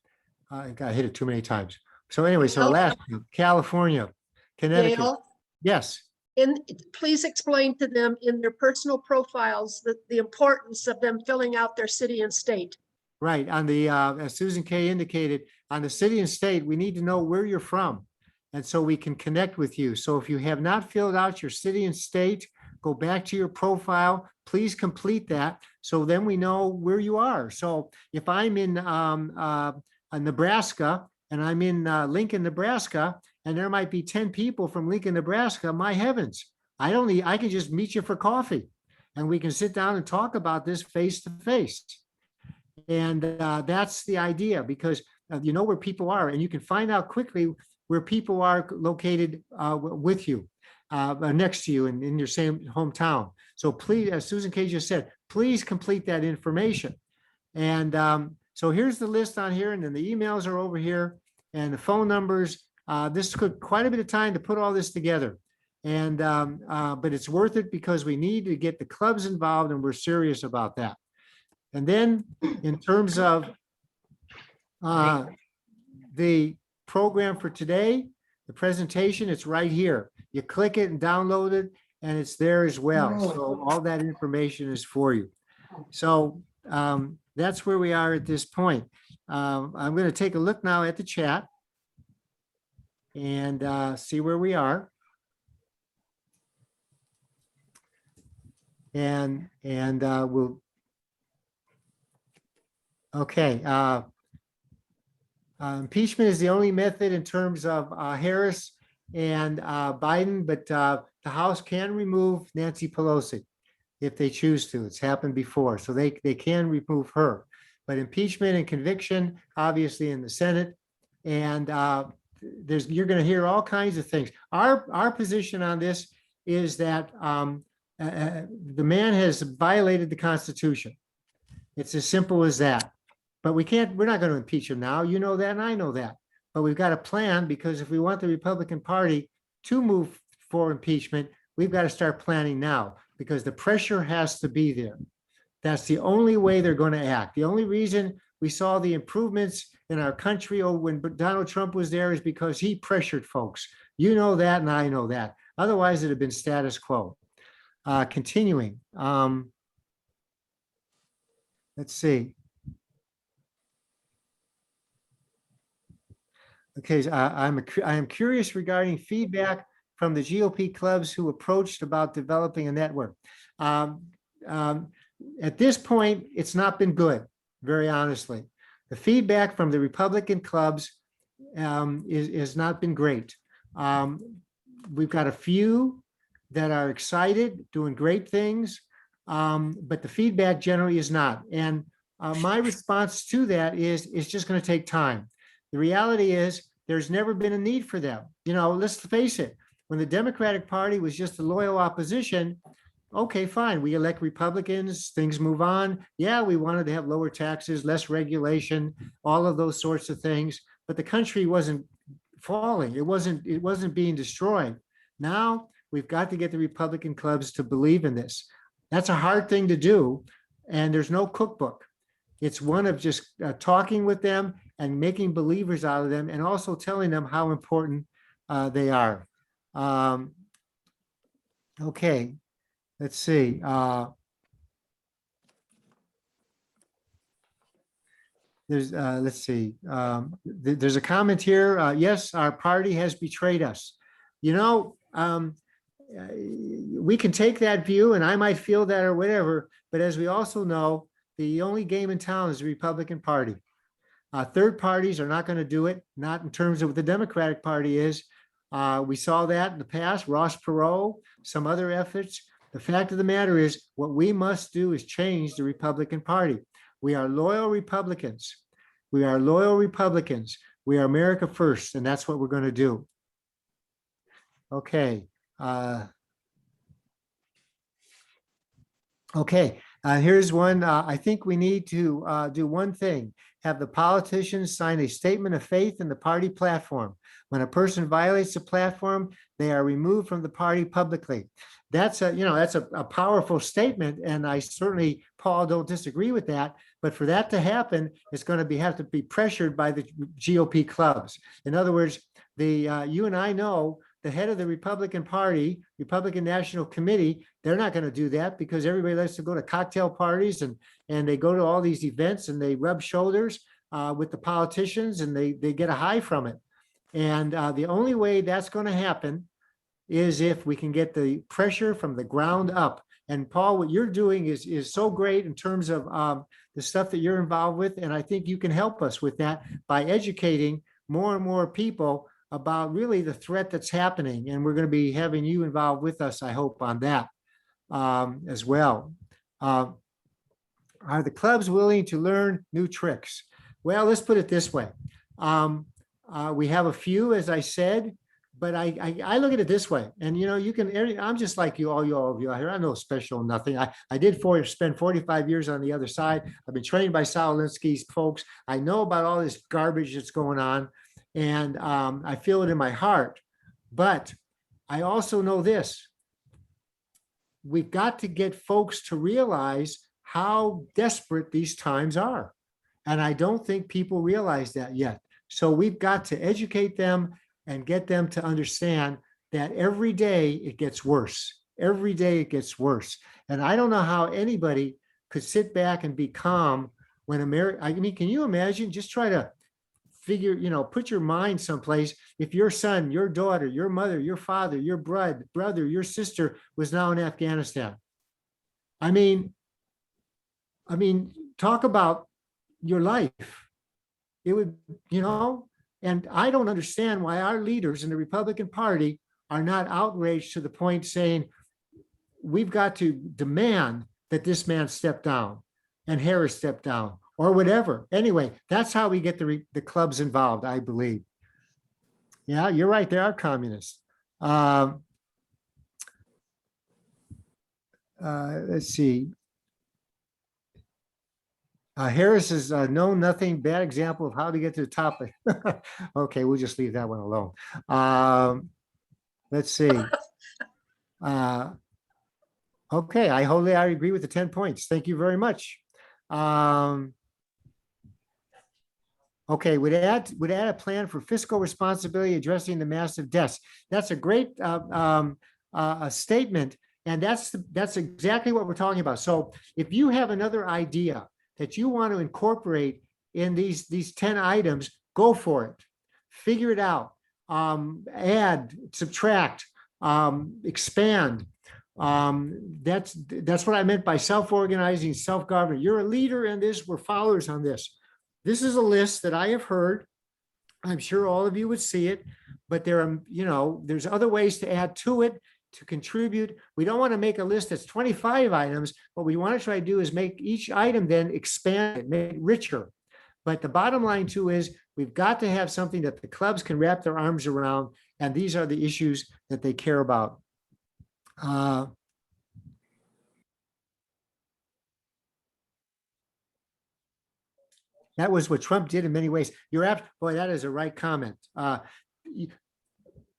I got hit it too many times. So anyway, so Alaska, California, Connecticut. Dale, Yes. please explain to them in their personal profiles the importance of them filling out their city and state. Right. On the, as Susan Kay indicated, on the city and state, we need to know where you're from. And so we can connect with you. So if you have not filled out your city and state, go back to your profile, please complete that. So then we know where you are. So if I'm in Nebraska and I'm in Lincoln, Nebraska, and there might be 10 people from Lincoln, Nebraska, my heavens, I can just meet you for coffee and we can sit down and talk about this face to face. And that's the idea, because you know where people are and you can find out quickly where people are located with you, next to you in your same hometown. So please, as Susan Kay just said, please complete that information. And so here's the list on here, and then the emails are over here and the phone numbers. This took quite a bit of time to put all this together. And but it's worth it because we need to get the clubs involved and we're serious about that. And then in terms of the program for today, the presentation, it's right here. You click it and download it and it's there as well. So all that information is for you. So that's where we are at this point. I'm going to take a look now at the chat and see where we are. And we'll, okay. Impeachment is the only method in terms of Harris and Biden, but the House can remove Nancy Pelosi if they choose to. It's happened before, so they can remove her. But impeachment and conviction, obviously, in the Senate, and you're going to hear all kinds of things. Our position on this is that the man has violated the Constitution. It's as simple as that. But we're not going to impeach him now. You know that, and I know that. But we've got a plan, because if we want the Republican Party to move for impeachment, we've got to start planning now, because the pressure has to be there. That's the only way they're going to act. The only reason we saw the improvements in our country when Donald Trump was there is because he pressured folks. You know that, and I know that. Otherwise, it'd have been status quo. Continuing. Let's see. Okay, I am curious regarding feedback from the GOP clubs who approached about developing a network. At this point, it's not been good, very honestly. The feedback from the Republican clubs has not been great. We've got a few that are excited, doing great things, but the feedback generally is not. And my response to that is it's just going to take time. The reality is there's never been a need for them. You know, let's face it, when the Democratic Party was just a loyal opposition, okay, fine, we elect Republicans, things move on. Yeah, we wanted to have lower taxes, less regulation, all of those sorts of things, but the country wasn't falling. It wasn't being destroyed. Now we've got to get the Republican clubs to believe in this. That's a hard thing to do, and there's no cookbook. It's one of just talking with them and making believers out of them, and also telling them how important they are. Okay, let's see. Let's see. There's a comment here. Yes, our party has betrayed us. You know, we can take that view, and I might feel that or whatever, but as we also know, the only game in town is the Republican Party. Third parties are not going to do it, not in terms of what the Democratic Party is. We saw that in the past, Ross Perot, some other efforts. The fact of the matter is, what we must do is change the Republican Party. We are loyal Republicans. We are loyal Republicans. We are America first, and that's what we're going to do. Okay. Here's one. I think we need to do one thing. Have the politicians sign a statement of faith in the party platform. When a person violates the platform, they are removed from the party publicly. That's a powerful statement, and I certainly, Paul, don't disagree with that. But for that to happen, it's going to have to be pressured by the GOP clubs. In other words, you and I know the head of the Republican Party, Republican National Committee, they're not going to do that, because everybody likes to go to cocktail parties and they go to all these events and they rub shoulders with the politicians, and they get a high from it. And the only way that's going to happen is if we can get the pressure from the ground up. And Paul, what you're doing is so great in terms of the stuff that you're involved with. And I think you can help us with that by educating more and more people about really the threat that's happening. And we're going to be having you involved with us, I hope, on that as well. Are the clubs willing to learn new tricks? Well, let's put it this way. We have a few, as I said, but I look at it this way. And, you know, I'm just like you, all of you out here. I'm no special, nothing. I did spend 45 years on the other side. I've been trained by Saul Alinsky's folks. I know about all this garbage that's going on. And I feel it in my heart. But I also know this. We've got to get folks to realize how desperate these times are. And I don't think people realize that yet. So we've got to educate them and get them to understand that every day it gets worse. Every day it gets worse. And I don't know how anybody could sit back and be calm when can you imagine? Just try to figure, put your mind someplace. If your son, your daughter, your mother, your father, your brother, your sister was now in Afghanistan. I mean, talk about your life. It would, and I don't understand why our leaders in the Republican Party are not outraged to the point saying, we've got to demand that this man step down and Harris step down or whatever. Anyway, that's how we get the clubs involved, I believe. Yeah, you're right. They are communists. Let's see. Harris is no, nothing, bad example of how to get to the topic. Okay, we'll just leave that one alone. Let's see. Okay, I agree with the 10 points. Thank you very much. Okay, would add a plan for fiscal responsibility addressing the massive debts. That's a great a statement, and that's exactly what we're talking about. So if you have another idea that you want to incorporate in these 10 items, go for it. Figure it out. Add, subtract, expand. That's what I meant by self-organizing, self-governing. You're a leader in this. We're followers on this. This is a list that I have heard. I'm sure all of you would see it, but there are, there's other ways to add to it, to contribute. We don't want to make a list that's 25 items. What we want to try to do is make each item then expand it, make it richer. But the bottom line too is we've got to have something that the clubs can wrap their arms around, and these are the issues that they care about. That was what Trump did in many ways. You're apt, boy, that is a right comment.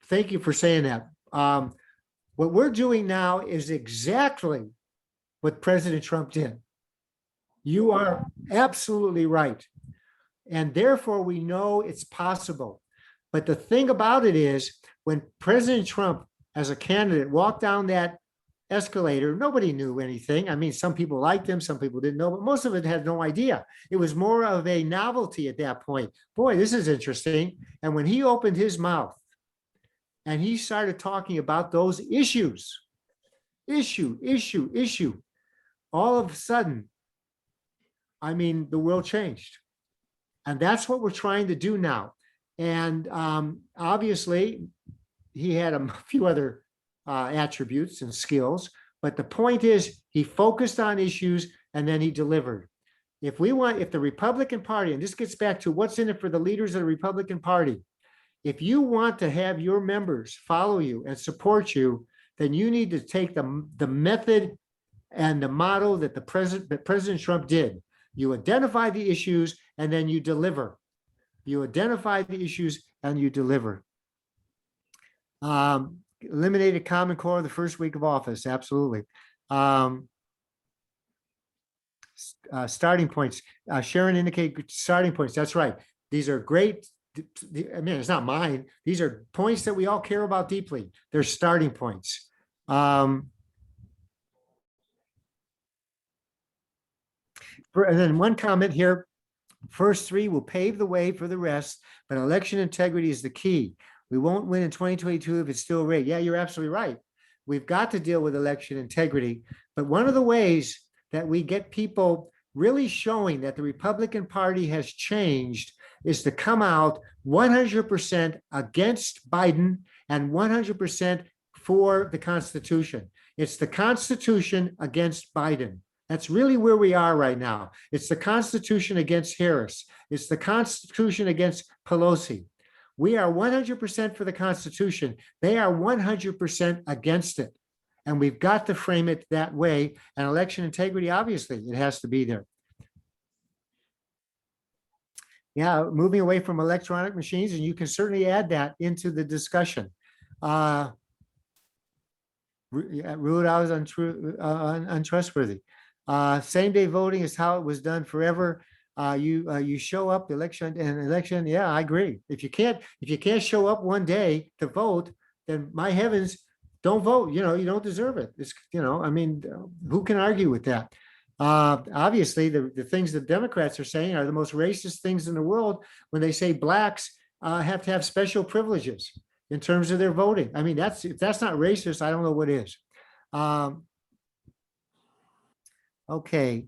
Thank you for saying that. What we're doing now is exactly what President Trump did. You are absolutely right. And therefore, we know it's possible. But the thing about it is, when President Trump, as a candidate, walked down that escalator, nobody knew anything. I mean, some people liked him, some people didn't know, but most of it had no idea. It was more of a novelty at that point. Boy, this is interesting. And when he opened his mouth and he started talking about those issues, issue, all of a sudden, I mean, the world changed. And that's what we're trying to do now. And obviously, he had a few other attributes and skills, but the point is he focused on issues and then he delivered. If the Republican Party, and this gets back to what's in it for the leaders of the Republican Party, if you want to have your members follow you and support you, then you need to take the method and the model that President Trump did. You identify the issues and then you deliver. You identify the issues and you deliver. Eliminated Common Core the first week of office. Absolutely. Starting points. Sharon indicated starting points. That's right. These are great. I mean, it's not mine. These are points that we all care about deeply. They're starting points. And then one comment here. First three will pave the way for the rest, but election integrity is the key. We won't win in 2022 if it's still rigged. Yeah, you're absolutely right. We've got to deal with election integrity. But one of the ways that we get people really showing that the Republican Party has changed is to come out 100% against Biden and 100% for the Constitution. It's the Constitution against Biden. That's really where we are right now. It's the Constitution against Harris. It's the Constitution against Pelosi. We are 100% for the Constitution. They are 100% against it. And we've got to frame it that way. And election integrity, obviously, it has to be there. Yeah, moving away from electronic machines, and you can certainly add that into the discussion. Ruled out as untrustworthy. Same-day voting is how it was done forever. You show up election. Yeah, I agree. If you can't show up one day to vote, then my heavens, don't vote. You don't deserve it. It's I mean, who can argue with that? Obviously, the things that Democrats are saying are the most racist things in the world when they say blacks have to have special privileges in terms of their voting. I mean, if that's not racist, I don't know what is. Okay.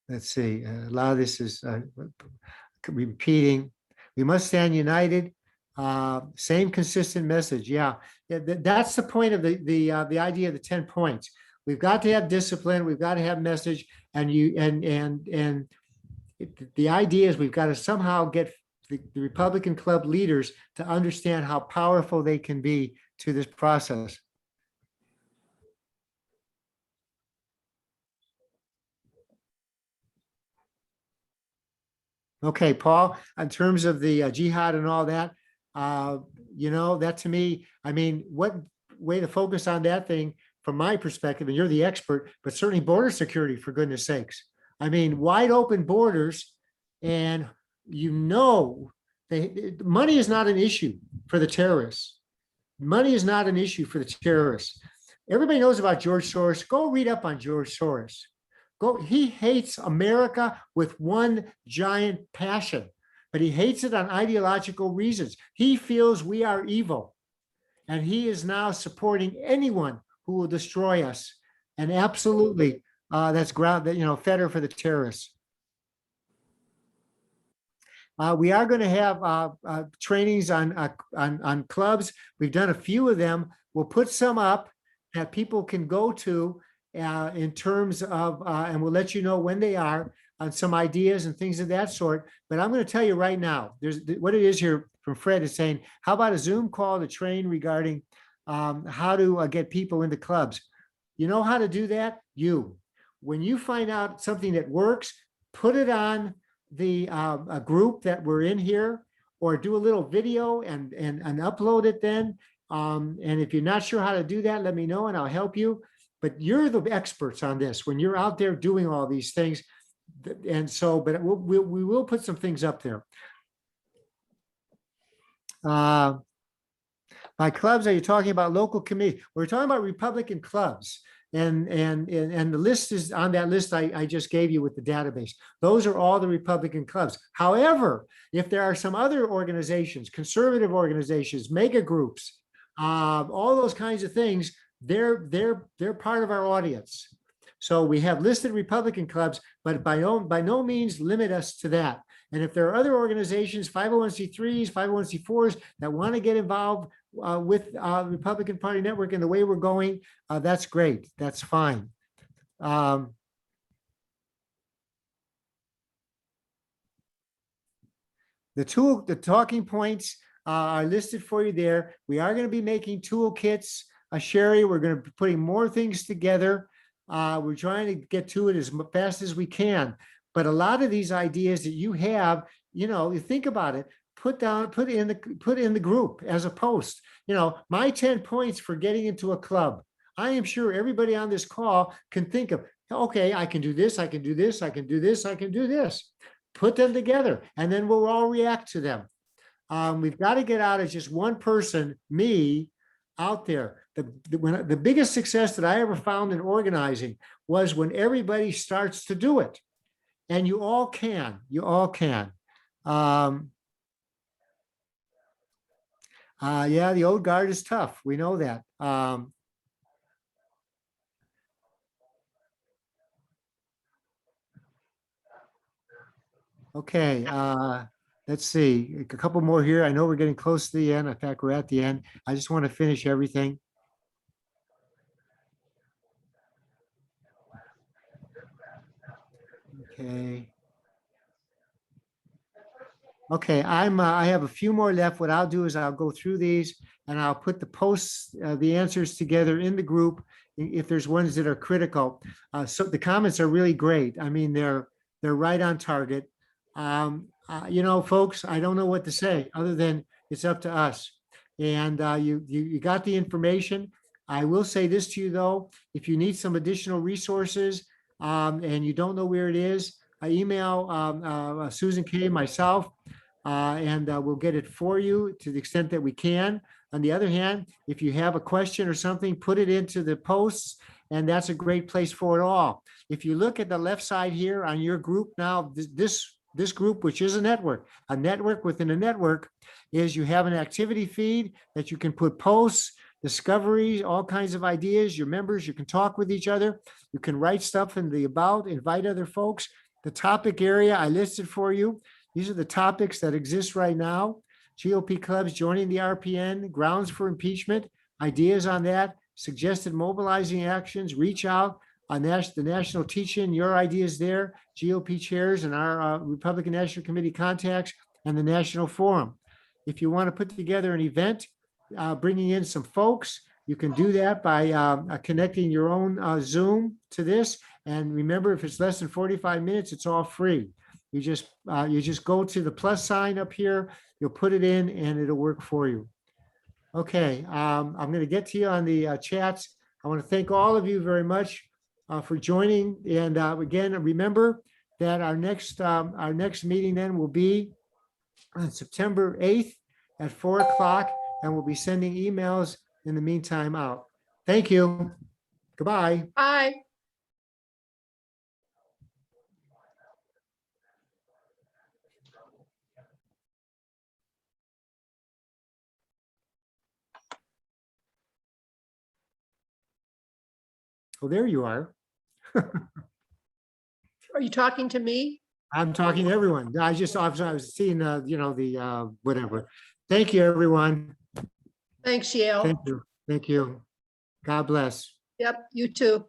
Let's see. A lot of this is repeating. We must stand united. Same consistent message. Yeah, that's the point of the idea of the 10 points. We've got to have discipline. We've got to have message, and the idea is we've got to somehow get the Republican club leaders to understand how powerful they can be to this process. Okay, Paul, in terms of the jihad and all that, that to me, I mean, what way to focus on that thing from my perspective, and you're the expert, but certainly border security, for goodness sakes. I mean, wide open borders, and money is not an issue for the terrorists. Money is not an issue for the terrorists. Everybody knows about George Soros. Go read up on George Soros. He hates America with one giant passion, but he hates it on ideological reasons. He feels we are evil, and he is now supporting anyone who will destroy us. And absolutely, that's fodder for the terrorists. We are going to have trainings on clubs. We've done a few of them. We'll put some up that people can go to in terms of, and we'll let you know when they are, on some ideas and things of that sort. But I'm going to tell you right now, there's what it is here from Fred is saying, how about a Zoom call to train regarding how to get people into clubs? You know how to do that? When you find out something that works, put it on the a group that we're in here, or do a little video and upload it then. And if you're not sure how to do that, let me know and I'll help you. But you're the experts on this when you're out there doing all these things. And so, but we will put some things up there. By clubs, are you talking about local committee? We're talking about Republican clubs. And the list is on that list I just gave you with the database. Those are all the Republican clubs. However, if there are some other organizations, conservative organizations, mega groups, all those kinds of things, they're part of our audience. So we have listed Republican clubs, but by no means limit us to that. And if there are other organizations, 501c3s, 501c4s that want to get involved with Republican Party Network and the way we're going, that's great. That's fine. The talking points are listed for you there. We are going to be making toolkits, Sherry. We're going to be putting more things together. We're trying to get to it as fast as we can. But a lot of these ideas that you have, you think about it, put in the group as a post. My 10 points for getting into a club. I am sure everybody on this call can think of, okay, I can do this, I can do this, I can do this, I can do this. Put them together, and then we'll all react to them. We've got to get out as just one person, me, out there. The biggest success that I ever found in organizing was when everybody starts to do it. And you all can. Yeah, the old guard is tough. We know that. Okay, let's see. A couple more here. I know we're getting close to the end. In fact, we're at the end. I just want to finish everything. Okay. Okay, I have a few more left. What I'll do is I'll go through these and I'll put the posts, the answers together in the group if there's ones that are critical. So the comments are really great. I mean, they're right on target. Folks, I don't know what to say other than it's up to us. And you got the information. I will say this to you though, if you need some additional resources and you don't know where it is, I email Susan K, myself, and we'll get it for you to the extent that we can. On the other hand, if you have a question or something, put it into the posts, and that's a great place for it all. If you look at the left side here on your group now, this group, which is a network within a network, is you have an activity feed that you can put posts, discoveries, all kinds of ideas. Your members, you can talk with each other. You can write stuff in the about, invite other folks. The topic area I listed for you. These are the topics that exist right now. GOP clubs joining the RPN, grounds for impeachment, ideas on that, suggested mobilizing actions, reach out on the national teach-in, your ideas there, GOP chairs and our Republican National Committee contacts, and the national forum. If you want to put together an event, bringing in some folks, you can do that by connecting your own Zoom to this. And remember, if it's less than 45 minutes, it's all free. You just go to the plus sign up here, you'll put it in and it'll work for you. Okay, I'm going to get to you on the chats. I want to thank all of you very much for joining. And again, remember that our next meeting then will be on September 8th at 4 o'clock, and we'll be sending emails in the meantime out. Thank you. Goodbye. Bye. Oh, there you are. Are you talking to me? I'm talking to everyone. I was seeing, whatever. Thank you, everyone. Thanks, Yale. Thank you. Thank you. God bless. Yep, you too.